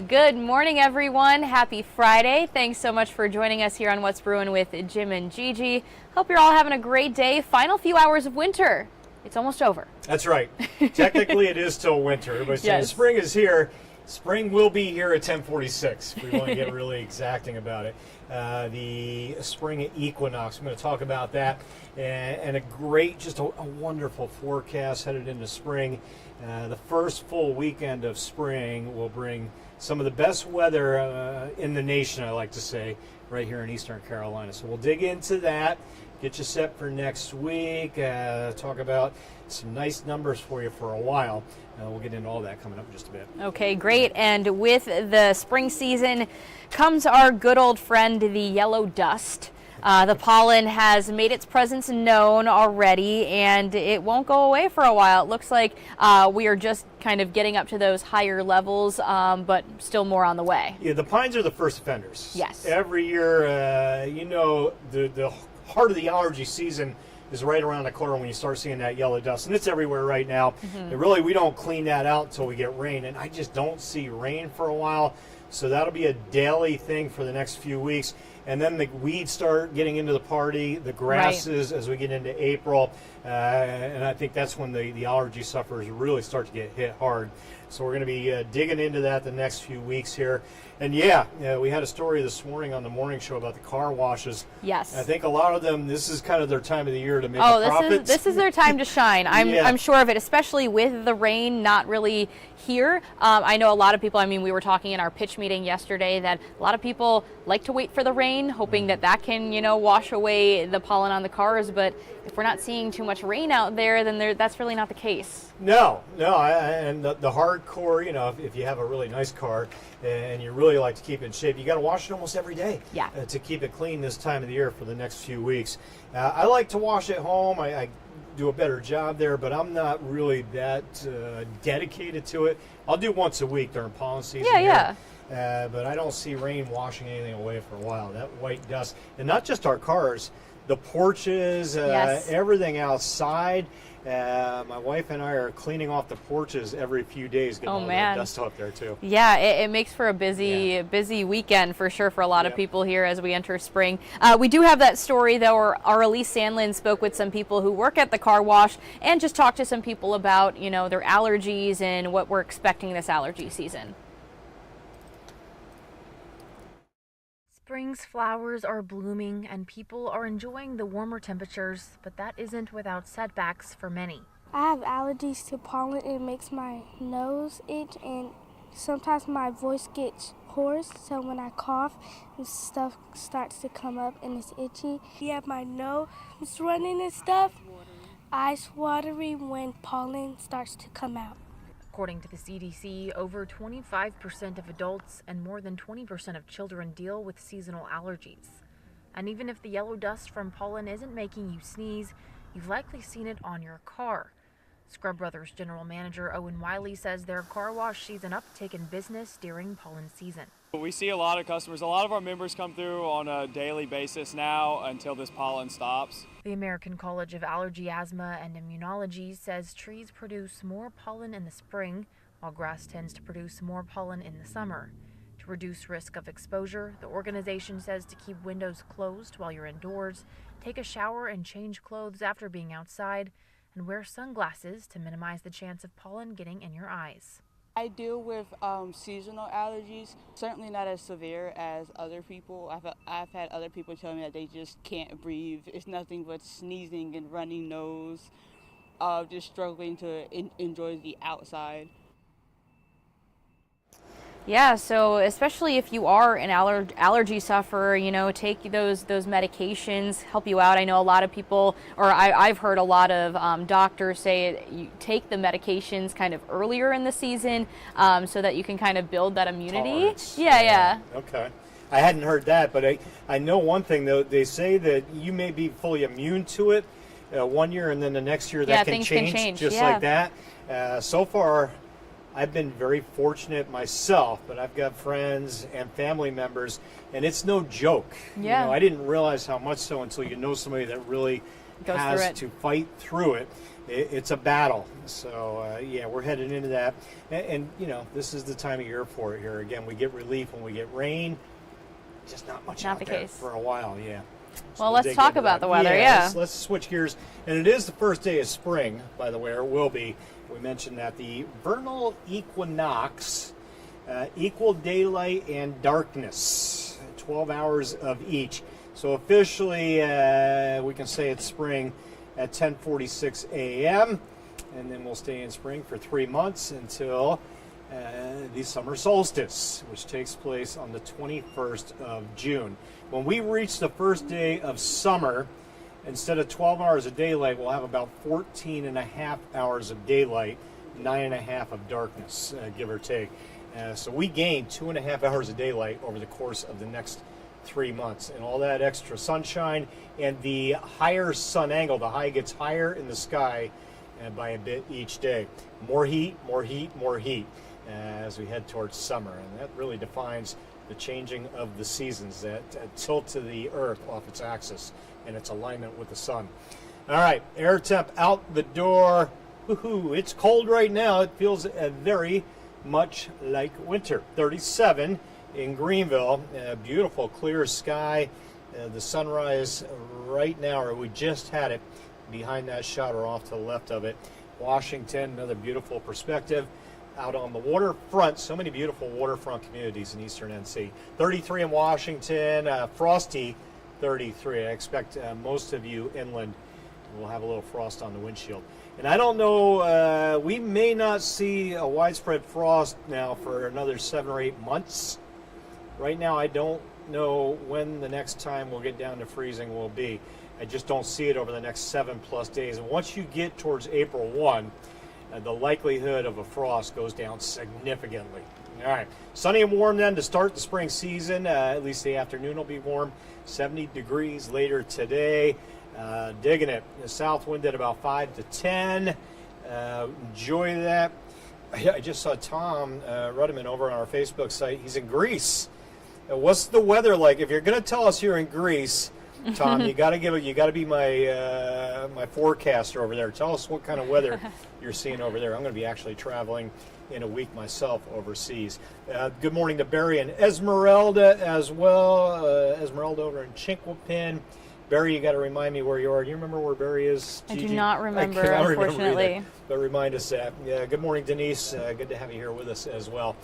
Good morning, everyone. Happy Friday. Thanks so much for joining us here on What's Brewing with Jim and Gigi. Hope you're all having a great day. Final few hours of winter. It's almost over. That's right. Technically, it is still winter, but Yes. spring is here. Spring will be here at 10:46. We want to get really exacting about it. The spring equinox. I'm going to talk about that, and a great, just a wonderful forecast headed into spring. The first full weekend of spring will bring some of the best weather in the nation, I like to say, right here in Eastern Carolina. So we'll dig into that, get you set for next week, talk about some nice numbers for you for a while. We'll get into all that coming up in just a bit. Okay, great. And with the spring season comes our good old friend, the yellow dust. The pollen has made its presence known already, and it won't go away for a while. It looks like we are just kind of getting up to those higher levels, but still more on the way. Yeah, the pines are the first offenders. Yes. Every year, the heart of the allergy season is right around the corner when you start seeing that yellow dust, and it's everywhere right now. And really, we don't clean that out until we get rain, and I just don't see rain for a while, so that'll be a daily thing for the next few weeks. And then the weeds start getting into the party, the grasses as we get into April, and I think that's when the allergy sufferers really start to get hit hard. So we're going to be digging into that the next few weeks here. And we had a story this morning on the morning show about the car washes. Yes. I think a lot of them, this is kind of their time of the year to make a profit. This is their time to shine. I'm sure of it, especially with the rain not really here. I know a lot of people, we were talking in our pitch meeting yesterday that a lot of people like to wait for the rain, hoping that can, wash away the pollen on the cars. But if we're not seeing too much rain out there, then that's really not the case. No, and the hardcore, if you have a really nice car and you really like to keep it in shape, you got to wash it almost every day to keep it clean this time of the year for the next few weeks. I like to wash at home. I do a better job there, but I'm not really that dedicated to it. I'll do once a week during pollen season. But I don't see rain washing anything away for a while. That white dust, and not just our cars, the porches, everything outside. My wife and I are cleaning off the porches every few days, getting all that dust off there too. Yeah, it makes for a busy weekend for sure for a lot of people here as we enter spring. We do have that story though, our Elise Sandlin spoke with some people who work at the car wash and just talked to some people about, their allergies and what we're expecting this allergy season. Spring's flowers are blooming and people are enjoying the warmer temperatures, but that isn't without setbacks for many. I have allergies to pollen. It makes my nose itch and sometimes my voice gets hoarse, so when I cough and stuff starts to come up and it's itchy. Yeah, my nose is running and stuff. Eyes watery when pollen starts to come out. According to the CDC, over 25% of adults and more than 20% of children deal with seasonal allergies. And even if the yellow dust from pollen isn't making you sneeze, you've likely seen it on your car. Scrub Brothers General Manager Owen Wiley says their car wash sees an uptick in business during pollen season. We see a lot of customers, a lot of our members come through on a daily basis now until this pollen stops. The American College of Allergy, Asthma, and Immunology says trees produce more pollen in the spring, while grass tends to produce more pollen in the summer. To reduce risk of exposure, the organization says to keep windows closed while you're indoors, take a shower and change clothes after being outside, and wear sunglasses to minimize the chance of pollen getting in your eyes. I deal with seasonal allergies, certainly not as severe as other people. I've had other people tell me that they just can't breathe. It's nothing but sneezing and running nose, just struggling to enjoy the outside. Yeah, so especially if you are an allergy sufferer, take those medications, help you out. I know a lot of people, or I've heard a lot of doctors say you take the medications kind of earlier in the season so that you can kind of build that immunity. Tolerance. Yeah. Okay. I hadn't heard that, but I know one thing, though. They say that you may be fully immune to it 1 year, and then the next year that can things can change just like that. So far, I've been very fortunate myself, but I've got friends and family members, and it's no joke. Yeah. You know, I didn't realize how much so until you know somebody that really has to fight through it. It's a battle. So, yeah, we're headed into that. And, you know, this is the time of year for it here. Again, we get relief when we get rain. Just not much out there for a while, yeah. So well, let's talk about the weather, yeah. Let's switch gears. And it is the first day of spring, by the way, or it will be. We mentioned that the vernal equinox, equal daylight and darkness, 12 hours of each. So officially, we can say it's spring at 10:46 a.m., and then we'll stay in spring for 3 months until the summer solstice, which takes place on the 21st of June. When we reach the first day of summer, instead of 12 hours of daylight, we'll have about 14 and a half hours of daylight, 9 and a half of darkness, give or take. So we gain 2.5 hours of daylight over the course of the next 3 months. And all that extra sunshine and the higher sun angle, the high gets higher in the sky by a bit each day. More heat, more heat, more heat as we head towards summer. And that really defines the changing of the seasons, that tilt to the earth off its axis and its alignment with the sun. All right, air temp out the door. Woohoo, it's cold right now. It feels very much like winter. 37 in Greenville. Beautiful clear sky. The sunrise right now, or we just had it behind that shot or off to the left of it. Washington, another beautiful perspective. Out on the waterfront, so many beautiful waterfront communities in eastern NC. 33 in Washington, frosty 33. I expect most of you inland will have a little frost on the windshield. And I don't know, we may not see a widespread frost now for another 7 or 8 months. Right now, I don't know when the next time we'll get down to freezing will be. I just don't see it over the next 7+ days. And once you get towards April 1, the likelihood of a frost goes down significantly. All right, sunny and warm then to start the spring season. At least the afternoon will be warm. 70 degrees later today. Digging it. The south wind at about 5 to 10. Enjoy that. I just saw Tom Rudderman over on our Facebook site. He's in Greece. What's the weather like? If you're going to tell us you're in Greece, Tom, you got to be my my forecaster over there. Tell us what kind of weather you're seeing over there. I'm going to be actually traveling in a week myself overseas. Good morning to Barry and Esmeralda as well. Esmeralda over in Chinquapin. Barry, you got to remind me where you are. Do you remember where Barry is? I Gigi? do not remember, unfortunately. Remember but remind us that. Good morning, Denise. Good to have you here with us as well.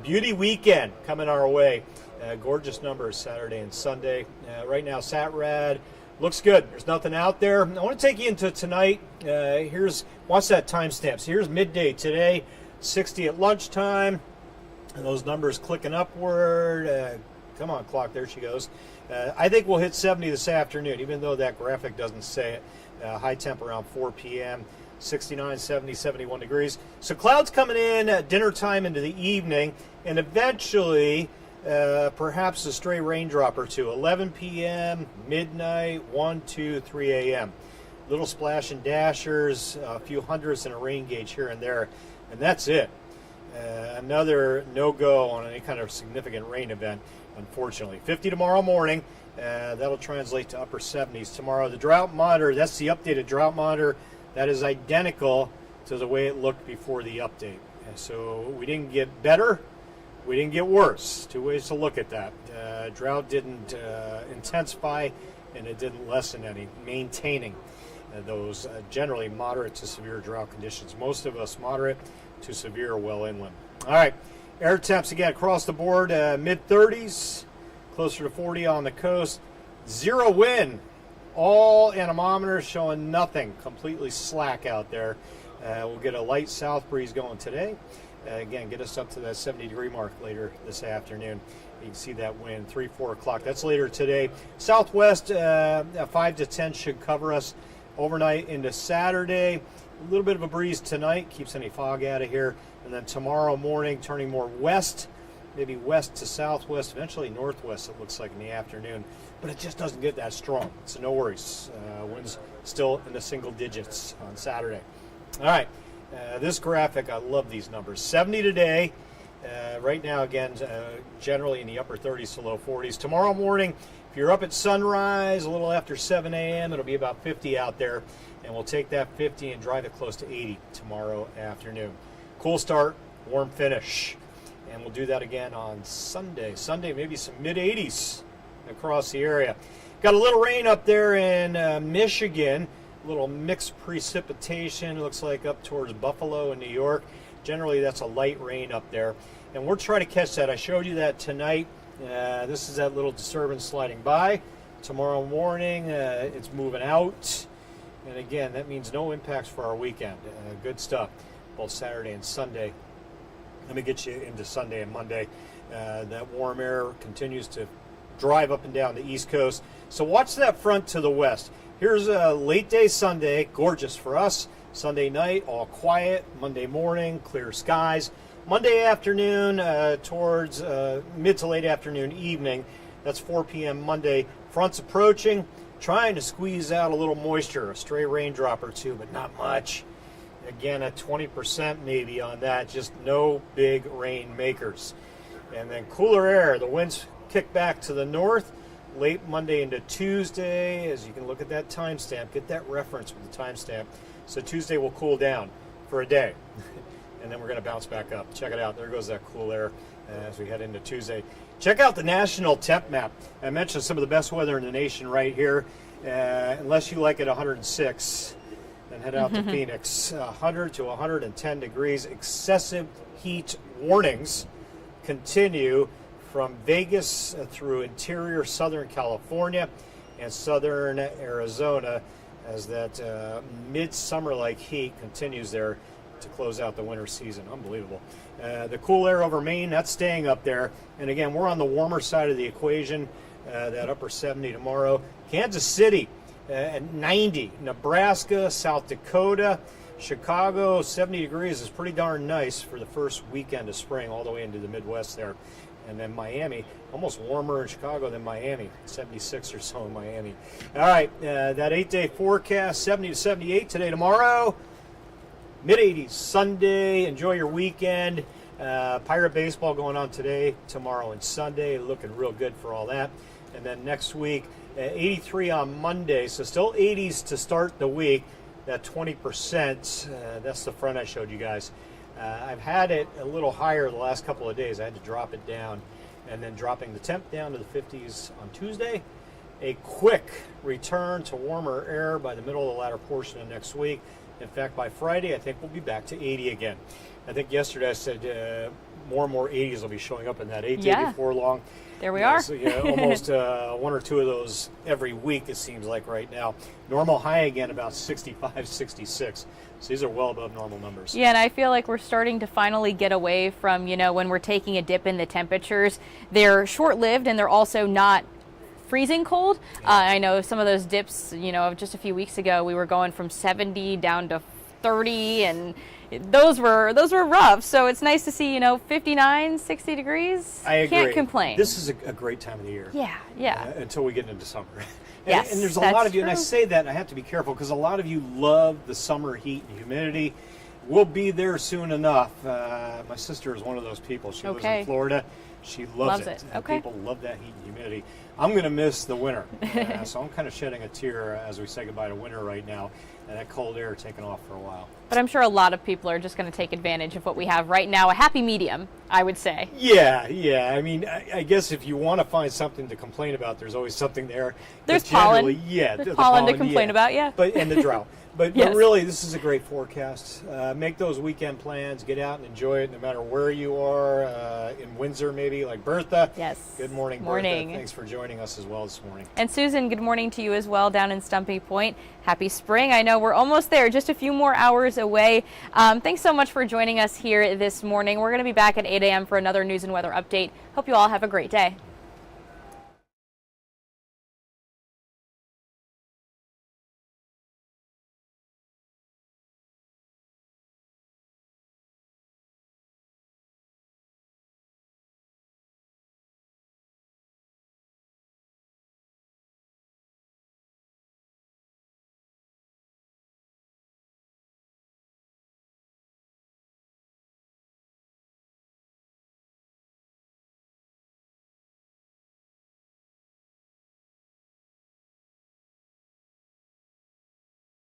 Beauty weekend coming our way. Gorgeous numbers Saturday and Sunday. Right now, SatRad looks good. There's nothing out there. I want to take you into tonight. Watch that timestamp. So here's midday today, 60 at lunchtime. And those numbers clicking upward. Come on, clock. There she goes. I think we'll hit 70 this afternoon, even though that graphic doesn't say it. High temp around 4 p.m., 69, 70, 71 degrees. So clouds coming in at dinner time into the evening, and eventually perhaps a stray raindrop or two. 11 p.m., midnight, 1, 2, 3 a.m. Little splash and dashers, a few hundredths in a rain gauge here and there, and that's it. Another no-go on any kind of significant rain event, unfortunately. 50 tomorrow morning. That'll translate to upper 70s tomorrow. The drought monitor, that's the updated drought monitor. That is identical to the way it looked before the update. So we didn't get better. We didn't get worse. Two ways to look at that. Drought didn't intensify, and it didn't lessen any, maintaining those generally moderate to severe drought conditions. Most of us moderate to severe well inland. All right, air temps again across the board, mid-30s, closer to 40 on the coast. Zero wind. All anemometers showing nothing. Completely slack out there. We'll get a light south breeze going today. Again, get us up to that 70-degree mark later this afternoon. You can see that wind 3, 4 o'clock. That's later today. Southwest 5 to 10 should cover us overnight into Saturday. A little bit of a breeze tonight, keeps any fog out of here. And then tomorrow morning, turning more west, maybe west to southwest, eventually northwest, it looks like in the afternoon. But it just doesn't get that strong, so no worries. Winds still in the single digits on Saturday. All right, This graphic, I love these numbers. 70 today. Right now, again, generally in the upper 30s to low 40s. Tomorrow morning, if you're up at sunrise, a little after 7 a.m., it'll be about 50 out there. And we'll take that 50 and drive it close to 80 tomorrow afternoon. Cool start, warm finish. And we'll do that again on Sunday. Sunday, maybe some mid-80s across the area. Got a little rain up there in Michigan. A little mixed precipitation. It looks like up towards Buffalo and New York. Generally, that's a light rain up there. And we'll try to catch that. I showed you that tonight. This is that little disturbance sliding by. Tomorrow morning, it's moving out. And again, that means no impacts for our weekend. Good stuff, both Saturday and Sunday. Let me get you into Sunday and Monday. That warm air continues to drive up and down the East Coast. So watch that front to the west. Here's a late day Sunday, gorgeous for us. Sunday night, all quiet. Monday morning, clear skies. Monday afternoon, towards mid to late afternoon, evening. That's 4 p.m. Monday. Front's approaching, trying to squeeze out a little moisture, a stray raindrop or two, but not much. Again, at 20% maybe on that, just no big rain makers. And then cooler air, the winds kick back to the north late Monday into Tuesday. As you can look at that timestamp, get that reference with the timestamp. So Tuesday will cool down for a day, and then we're going to bounce back up. Check it out. There goes that cool air as we head into Tuesday. Check out the national temp map. I mentioned some of the best weather in the nation right here. Unless you like it 106, then head out to Phoenix. 100 to 110 degrees. Excessive heat warnings continue from Vegas through interior Southern California and Southern Arizona as that midsummer-like heat continues there to close out the winter season. Unbelievable. The cool air over Maine, that's staying up there. And again, we're on the warmer side of the equation, that upper 70 tomorrow. Kansas City at 90. Nebraska, South Dakota, Chicago, 70 degrees is pretty darn nice for the first weekend of spring all the way into the Midwest there. And then Miami, almost warmer in Chicago than Miami, 76 or so in Miami. All right, that 8-day forecast, 70 to 78 today, tomorrow. Mid-80s Sunday. Enjoy your weekend. Pirate baseball going on today, tomorrow, and Sunday. Looking real good for all that. And then next week, 83 on Monday. So still 80s to start the week. That 20%, that's the front I showed you guys. I've had it a little higher the last couple of days. I had to drop it down. And then dropping the temp down to the 50s on Tuesday. A quick return to warmer air by the middle of the latter portion of next week. In fact, by Friday, I think we'll be back to 80 again. I think yesterday I said more and more 80s will be showing up in that 8-day before long. There we are. So, almost one or two of those every week, it seems like right now. Normal high again, about 65, 66. So these are well above normal numbers. Yeah, and I feel like we're starting to finally get away from, when we're taking a dip in the temperatures. They're short-lived, and they're also not freezing cold. I know some of those dips, just a few weeks ago, we were going from 70 down to 30, and those were rough. So it's nice to see, 59, 60 degrees. I agree. Can't complain. This is a great time of the year. Yeah. Until we get into summer. Yes, and there's a lot of you, and I say that, and I have to be careful, because a lot of you love the summer heat and humidity. We'll be there soon enough. My sister is one of those people. She lives in Florida. She loves it. And people love that heat and humidity. I'm going to miss the winter. So I'm kind of shedding a tear as we say goodbye to winter right now, and that cold air taking off for a while. But I'm sure a lot of people are just going to take advantage of what we have right now, a happy medium, I would say. Yeah. I mean, I guess if you want to find something to complain about, there's always something there. There's pollen. There's pollen to complain about, And the drought. But really, this is a great forecast. Make those weekend plans. Get out and enjoy it no matter where you are. In Windsor, maybe, like Bertha. Yes. Good morning, Bertha. Thanks for joining us as well this morning. And Susan, good morning to you as well down in Stumpy Point. Happy spring. I know we're almost there, just a few more hours away. Thanks so much for joining us here this morning. We're going to be back at 8 a.m. for another news and weather update. Hope you all have a great day.